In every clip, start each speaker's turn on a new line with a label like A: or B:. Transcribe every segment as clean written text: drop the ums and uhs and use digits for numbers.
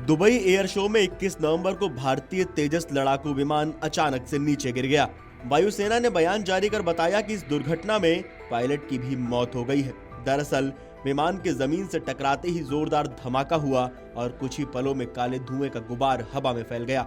A: Dubai air show में 21 नवंबर को भारतीय तेजस लड़ाकू विमान अचानक से नीचे गिर गया। वायुसेना ने बयान जारी कर बताया कि इस दुर्घटना में पायलट की भी मौत हो गई है। दरअसल विमान के जमीन से टकराते ही जोरदार धमाका हुआ और कुछ ही पलों में काले धुएं का गुबार हवा में फैल गया।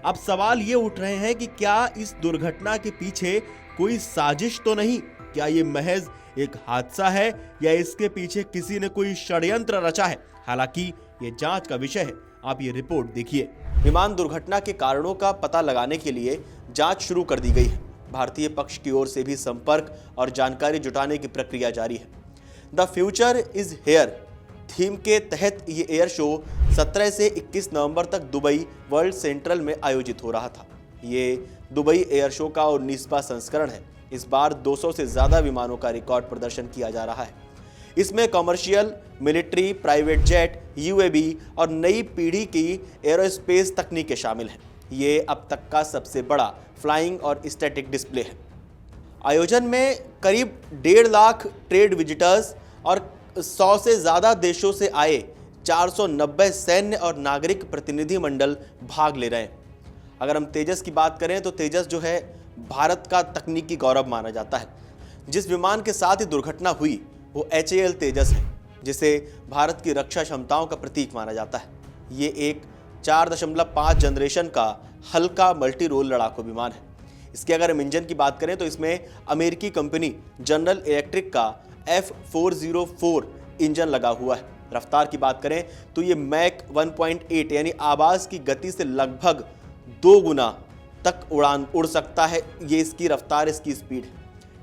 A: अब सवाल ये उठ रहे हैं कि क्या इस दुर्घटना के पीछे कोई साजिश तो नहीं? क्या ये महज एक हादसा है या इसके पीछे किसी ने कोई षड्यंत्र रचा है? हालांकि ये जांच का विषय है, आप ये रिपोर्ट देखिए। विमान दुर्घटना के कारणों का पता लगाने के लिए जांच शुरू कर दी गई है। भारतीय पक्ष की ओर से भी संपर्क और जानकारी जुटाने की प्रक्रिया जारी है। The future is here theme के तहत ये एयर शो 17 से 21 नवंबर तक दुबई वर्ल्ड सेंट्रल में आयोजित हो रहा था। ये दुबई एयर शो का 19वां संस्करण है। इस बार 200 से ज्यादा विमानों का रिकॉर्ड प्रदर्शन किया जा रहा है। इसमें commercial, military, private jet, UAV और नई पीढ़ी की एरोस्पेस तकनीकें शामिल हैं। ये अब तक का सबसे बड़ा फ्लाइंग और स्टैटिक डिस्प्ले है। आयोजन में करीब 1.5 लाख ट्रेड विजिटर्स और 100 से ज्यादा देशों से आए 490 सैन्य और नागरिक प्रतिनिधि मंडल भाग ले रहे हैं। अगर हम तेजस की बात करें तो तेजस जो है भारत का तकनीकी गौरव माना जाता है। जिस विमान के साथ ही दुर्घटना हुई वो HAL तेजस है, जिसे भारत की रक्षा क्षमताओं का प्रतीक माना जाता है। ये एक 4.5 जनरेशन का हल्का मल्टी रोल लड़ाकू विमान है। इसके अगर हम इंजन की बात करें तो इसमें अमेरिकी कंपनी जनरल इलेक्ट्रिक का F404 इंजन लगा हुआ है। रफ्तार की बात करें तो ये मैक 1.8 यानी आवाज की गति से लगभग 2 गुना तक उड़ सकता है। ये इसकी रफ्तार, इसकी स्पीड है।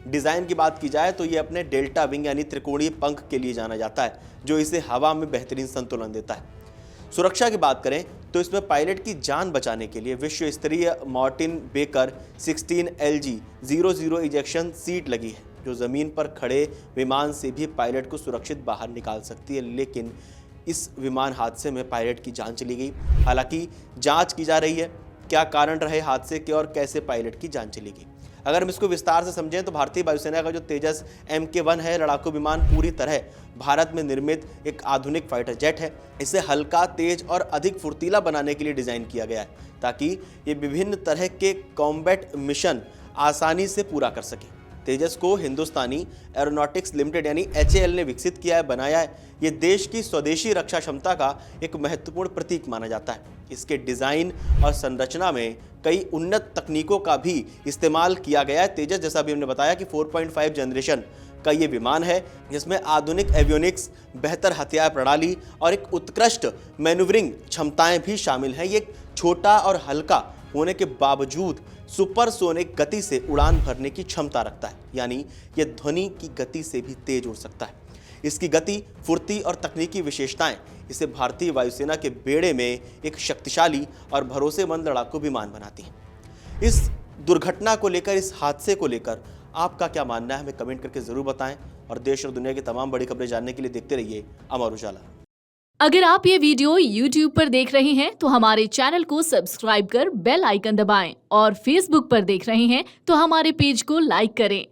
A: डिज़ाइन की बात की जाए तो ये अपने डेल्टा विंग यानी त्रिकोणीय पंख के लिए जाना जाता है, जो इसे हवा में बेहतरीन संतुलन देता है। सुरक्षा की बात करें तो इसमें पायलट की जान बचाने के लिए विश्व स्तरीय Martin baker 16LG00 ejection seat लगी है, जो ज़मीन पर खड़े विमान से भी पायलट को सुरक्षित बाहर निकाल सकती है। लेकिन इस विमान हादसे में पायलट की जान चली गई। हालांकि जांच की जा रही है, क्या कारण रहे हादसे के और कैसे पायलट की जान चली गई। अगर हम इसको विस्तार से समझें तो भारतीय वायुसेना का जो तेजस MK1 है लड़ाकू विमान पूरी तरह भारत में निर्मित एक आधुनिक फाइटर जेट है। इसे हल्का, तेज और अधिक फुर्तीला बनाने के लिए डिज़ाइन किया गया है, ताकि ये विभिन्न तरह के कॉम्बैट मिशन आसानी से पूरा कर सके। तेजस को हिंदुस्तानी एरोनॉटिक्स लिमिटेड यानी HAL ने विकसित किया है, बनाया है। ये देश की स्वदेशी रक्षा क्षमता का एक महत्वपूर्ण प्रतीक माना जाता है। इसके डिज़ाइन और संरचना में कई उन्नत तकनीकों का भी इस्तेमाल किया गया है। तेजस, जैसा भी हमने बताया कि 4.5 जनरेशन का ये विमान है, जिसमें आधुनिक एवियोनिक्स, बेहतर हथियार प्रणाली और एक उत्कृष्ट मैन्यूवरिंग क्षमताएं भी शामिल हैं। ये छोटा और हल्का होने के बावजूद सुपरसोनिक गति से उड़ान भरने की क्षमता रखता है, यानी ये ध्वनि की गति से भी तेज उड़ सकता है। इसकी गति, फुर्ती और तकनीकी विशेषताएं इसे भारतीय वायुसेना के बेड़े में एक शक्तिशाली और भरोसेमंद लड़ाकू विमान बनाती हैं। इस दुर्घटना को लेकर, इस हादसे को लेकर आपका क्या मानना है, हमें कमेंट करके जरूर बताएं। और देश और दुनिया की तमाम बड़ी खबरें जानने के लिए देखते रहिए अमर उजाला।
B: अगर आप ये वीडियो YouTube पर देख रहे हैं तो हमारे चैनल को सब्सक्राइब कर बेल आइकन दबाएं, और Facebook पर देख रहे हैं तो हमारे पेज को लाइक करें।